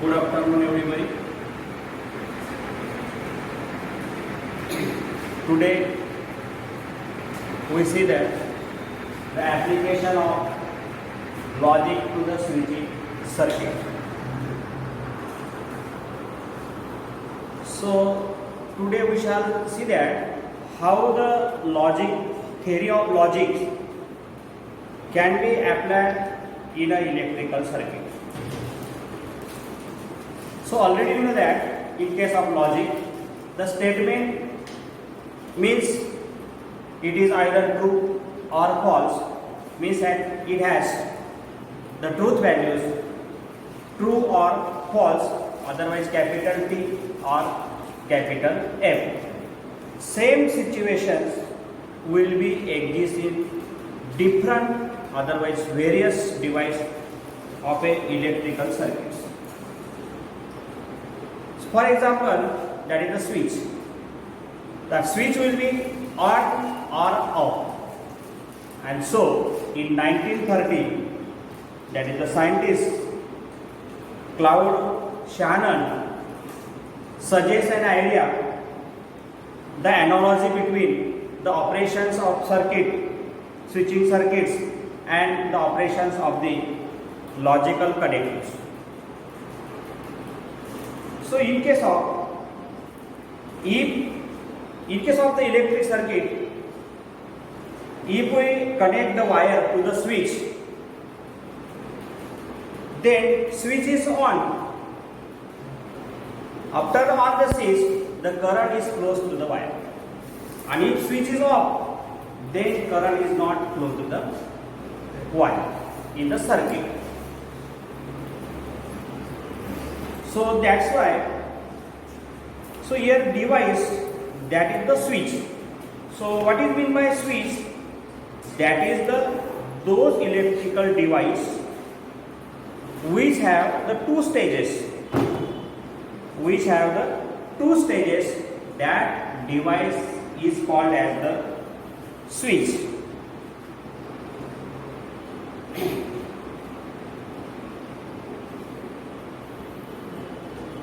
Good afternoon, everybody. Today we see that the application of logic to the switching circuit. So today we shall see that how the theory of logic can be applied in an electrical circuit. So already you know that in case of logic, the statement means it is either true or false, means that it has the truth values true or false, otherwise capital T or capital F. Same situations will be exist in different, otherwise various device of a electrical circuits. For example, that is the switch. The switch will be on or off. And so, in 1930, that is the scientist Claude Shannon suggests an idea, the analogy between the operations of switching circuits and the operations of the logical connectors. So in case of the electric circuit, if we connect the wire to the switch, then switch is on. After on the switch, the current is close to the wire. And if switch is off, then current is not close to the wire in the circuit. So that's why, so here device, that is the switch. So what is meant by switch? That is those electrical device which have the two stages. That device is called as the switch.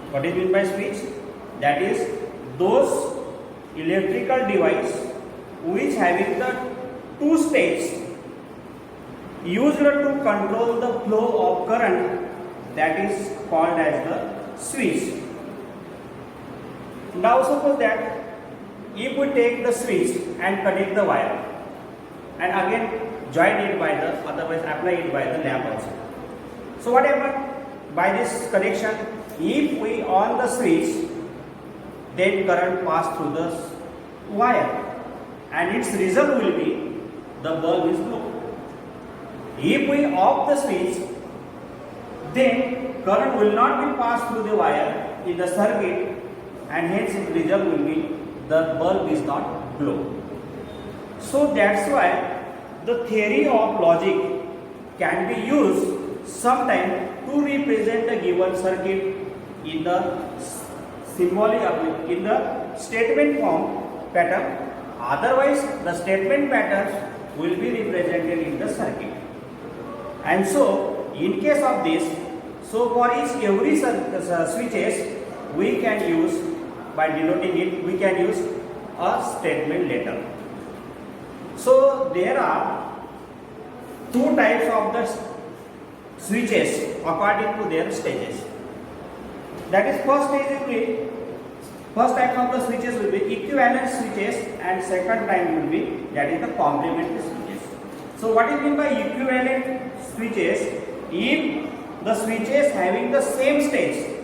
What is meant by switch? That is those electrical device which having the two states used to control the flow of current, that is called as the switch. Now suppose that if we take the switch and connect the wire and again join it by the, otherwise apply it by the lamp also. So what happens by this connection? If we on the switch, then current pass through the wire and its result will be the bulb is low. If we off the switch, then current will not be passed through the wire in the circuit and hence its result will be the bulb is not glow. So that's why the theory of logic can be used sometime to represent the given circuit in the symbolic, in the statement form pattern. Otherwise, the statement patterns will be represented in the circuit. And so, in case of this, so for each every switches, we can use, by denoting it, we can use a statement letter. So there are two types of the switches according to their stages. That is, first type of the switches will be equivalent switches and second type will be, that is the complementary switches. So what is meant by equivalent switches? If the switches having the same stage,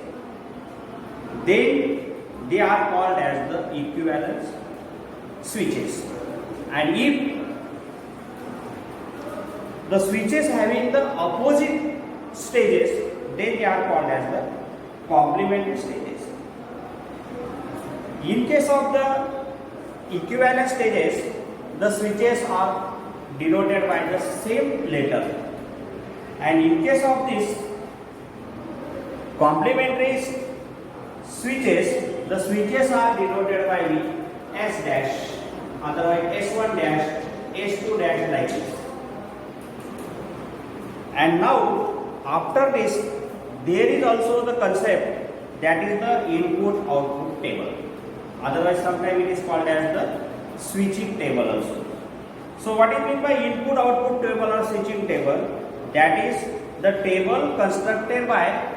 then they are called as the equivalent switches. And if the switches having the opposite stages, then they are called as the complementary stages. In case of the equivalent stages, the switches are denoted by the same letter, and in case of this complementary switches, the switches are denoted by the S dash, otherwise S1 dash, S2 dash, like this. And now after this, there is also the concept that is the input output table. Otherwise sometimes it is called as the switching table also. So what is meant by input output table or switching table? That is the table constructed by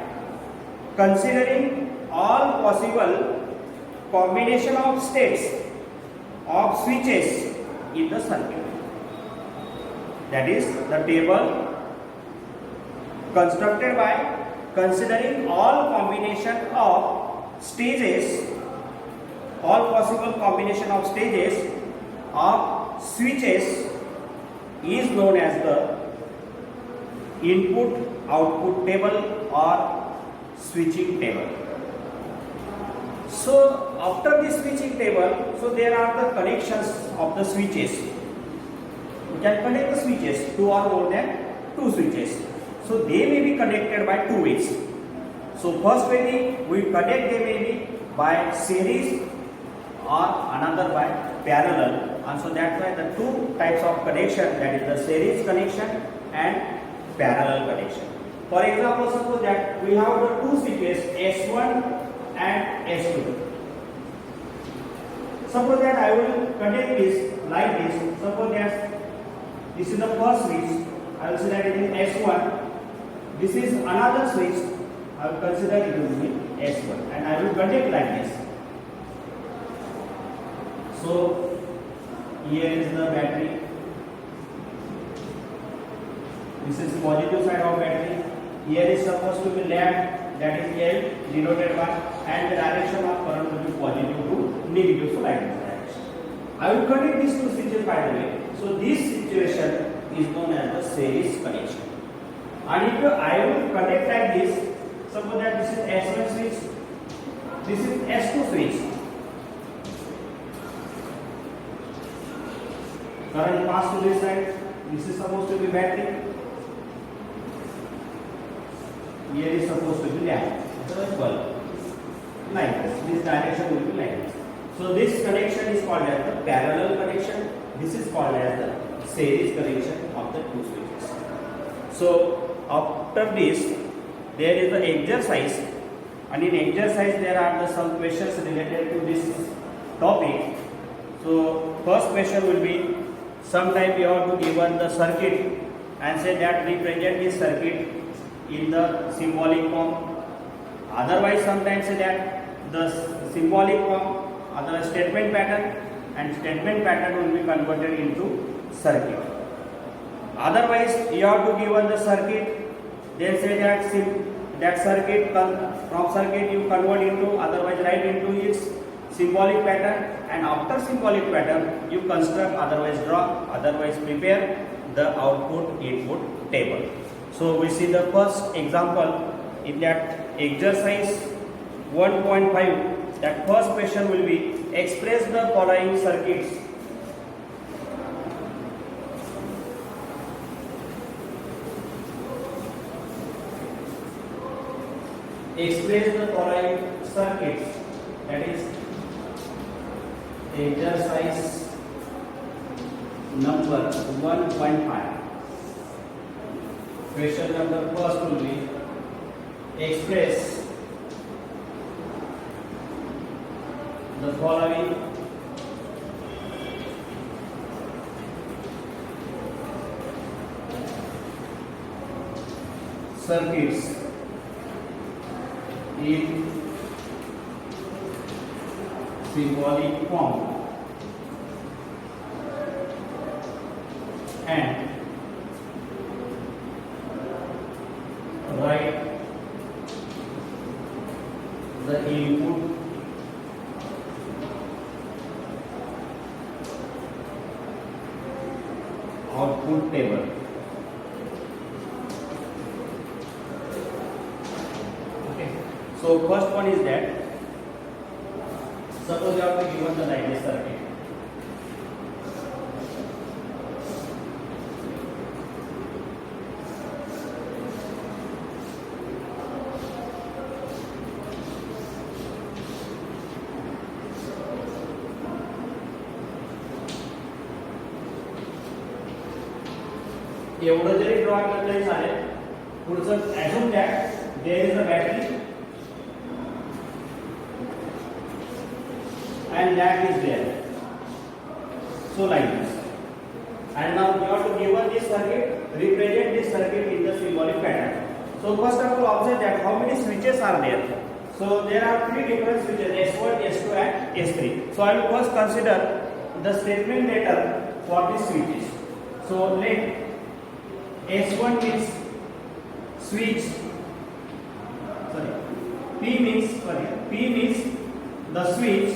considering all possible combination of states of switches in the circuit. That is the table constructed by considering all combination of stages, all possible combination of stages of switches is known as the input output table or switching table. So after this switching table, so there are the connections of the switches. We can connect the switches, two or more than two switches. So they may be connected by two ways. So first way we connect them may be by series or another by parallel. And so that's why the two types of connection, that is the series connection and parallel connection. For example, suppose that we have the two switches S1 and S2. Suppose that I will connect this like this. Suppose that this is the first switch. I will say that it is S1. This is another switch. I will consider it will be S1 and I will connect like this. So here is the battery. This is positive side of battery. Here is supposed to be lamp, that is L denoted by, and the direction of current will be positive to negative, so like this direction. I will connect these two switches by the way. So this situation is known as the series connection. And if I will connect like this, suppose that this is S1 switch, this is S2 switch. Current pass to this side. This is supposed to be battery. Here is supposed to be lamp. Otherwise bulb. Like this. This direction will be like this. So this connection is called as the parallel connection. This is called as the series connection of the two switches. So after this, there is the exercise, and in exercise there are some questions related to this topic. So first question will be, sometime you have to given the circuit and say that represent this circuit in the symbolic form. Otherwise sometimes say that the symbolic form, other statement pattern, and statement pattern will be converted into circuit. Otherwise you have to given the circuit, then say that circuit from circuit you convert into, otherwise write into its symbolic pattern, and after symbolic pattern you construct, otherwise draw, otherwise prepare the output input table. So we see the first example in that exercise 1.5. That first question will be, express the following circuits. Express the following circuits. That is exercise number 1.5. Question number first will be, express the following circuits in symbolic form and write the input output table. Okay. So first one is that, suppose you have to given the like this circuit. एवढं जरी draw केलं तरी चालेल. पुढचं assume that there is a battery and lamp is there. So like this. And now you have to given this circuit, represent this circuit in the symbolic pattern. So first of all, observe that how many switches are there. So there are three different switches, S1, S2 and S3. So I will first consider the statement letter for these switches. So let S1 means switch, P means the switch,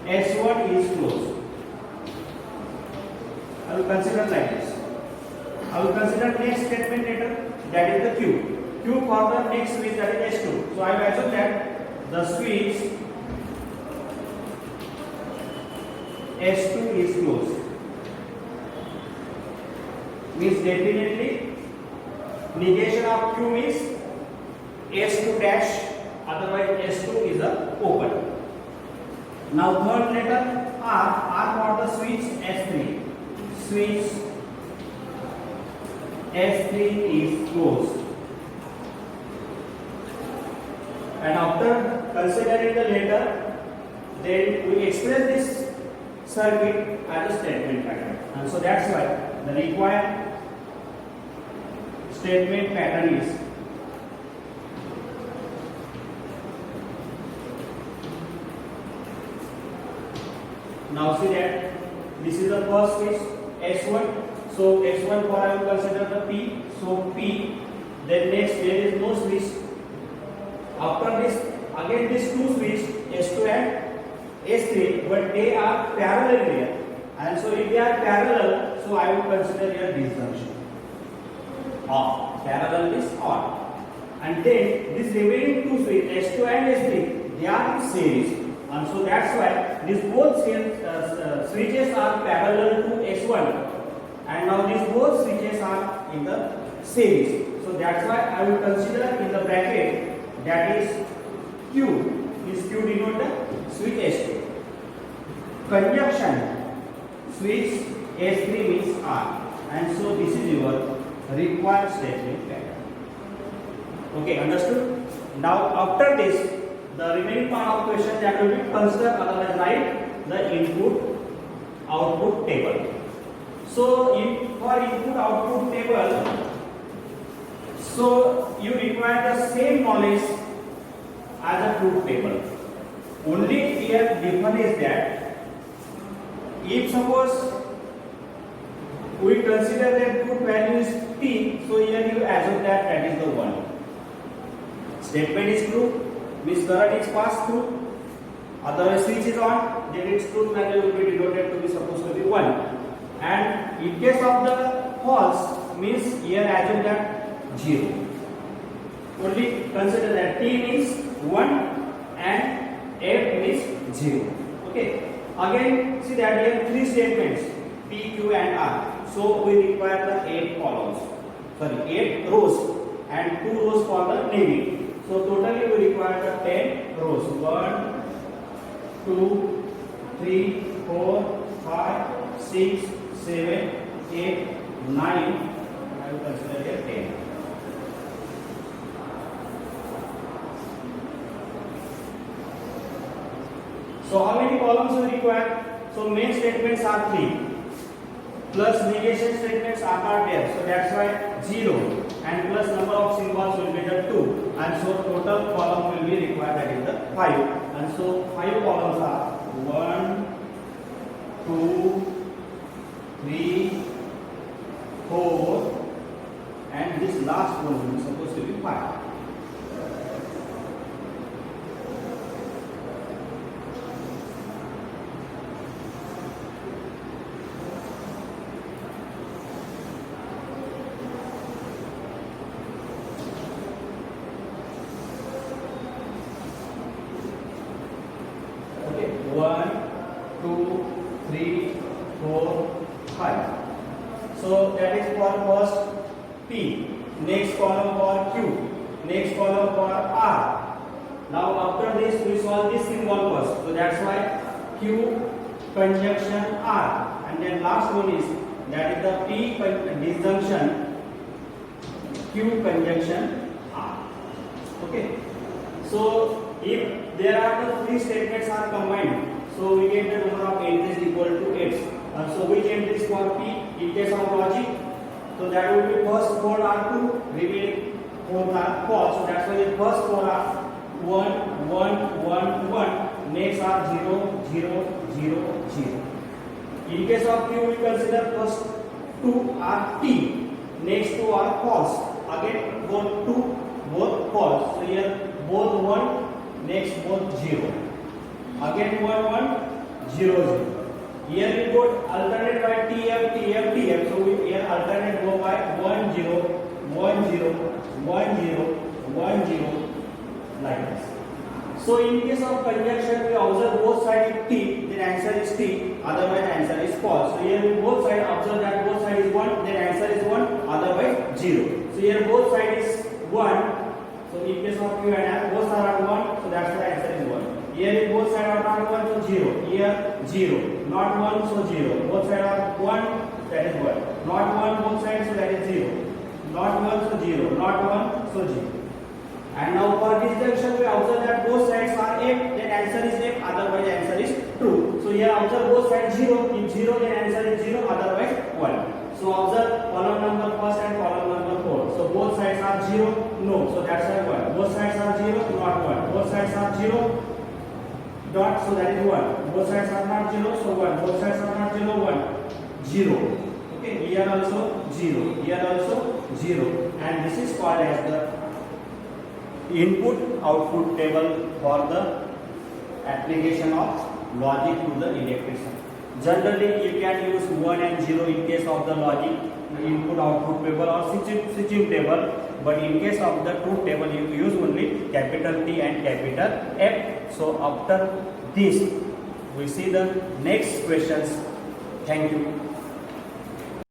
S1 is closed. I will consider like this. I will consider next statement letter, that is the Q. Q for the next switch, that is S2. So I will assume that the switch S2 is closed. Means definitely negation of Q means S2 dash, otherwise S2 is open. Now third letter R for the switch S3. Switch S3 is closed. And after considering the letter, then we express this circuit as a statement pattern. And so that's why the required statement pattern is now see that this is the first switch S1. So S1 for I will consider the P. So P. Then next there is no switch. After this again these two switch S2 and S3, but they are parallel here. And so if they are parallel, so I will consider here disjunction. On. Parallel is on. And then this remaining two switch S2 and S3, they are in series. And so that's why these both switches are parallel to S1. And now these both switches are in the series. So that's why I will consider in the bracket that is Q. This Q denote the switch S2. Conjunction switch S3 means R. And so this is your required statement pattern. Okay, understood? Now after this, the remaining part of question that will be consider, otherwise write the input output table. So for input output table, so you require the same knowledge as a truth table. Only here difference is that if suppose we consider that truth value is T, so here you assume that is the 1. Statement is true, means current is passed through, otherwise switch is on, then its truth value will be denoted to be supposed to be 1. And in case of the false, means here assume that 0. Only consider that T means 1 and F means 0. Okay. Again, see that here 3 statements, P, Q and R. So we require the 8 columns. 8 rows and 2 rows for the naming. So totally we require the 10 rows. 1, 2, 3, 4, 5, 6, 7, 8, 9. I will consider here 10. So how many columns we require? So main statements are 3. Plus negation statements are not there. So that's why 0. And plus number of symbols will be the 2. And so total column will be required, that is the 5. And so 5 columns are 1, 2, 3, 4, and this last one is supposed to be 5. Okay, 1, 2, 3, 4, 5. So that is for first P. Next column for Q. Next column for R. Now after this we solve this symbol first. So that's why Q conjunction R. And then last one is that is the P disjunction Q conjunction R. Okay. So if there are the three statements are combined, so we get the number of entries equal to x. So which entries for P in case of logic? So that will be first 4 are true, remaining 4 are false. So that's why the first 4 are 1, 1, 1, 1. Next are 0, 0, 0, 0. In case of Q, we consider first 2 are T, next 2 are false. Again both 2, both false. So here both 1, next both 0. Again 1, 1, 0, 0. Here we go alternate by TF, TF, TF. So we here alternate go by 1, 0, 1, 0, 1, 0, 1, 0, like this. So in case of conjunction, we observe both sides is T, then answer is T, otherwise answer is false. So here we both sides observe that both sides is 1, then answer is 1, otherwise 0. So here both sides is 1. So in case of Q and R, both sides are 1, so that's why answer is 1. Here if both sides are not 1, so 0. Here 0. Not 1, so 0. Both sides are 1, that is 1. Not 1, both sides, so that is 0. Not 1, so 0. Not 1, so 0. And now for this junction, we observe that both sides are f, then answer is f, otherwise answer is true. So here observe both sides 0. In 0, then answer is 0, otherwise 1. So observe column number first and column number 4. So both sides are 0, no. So that's why 1. Both sides are 0, not 1. Both sides are 0. Dot, so that is 1. Both sides are not 0, so 1. Both sides are not 0, 1. 0. Okay, here also 0. Here also 0. And this is called as the input output table for the application of logic to the electrician. Generally, you can use 1 and 0 in case of the logic input output table or switching table, but in case of the truth table you use only capital T and capital F. So after this we see the next questions. Thank you.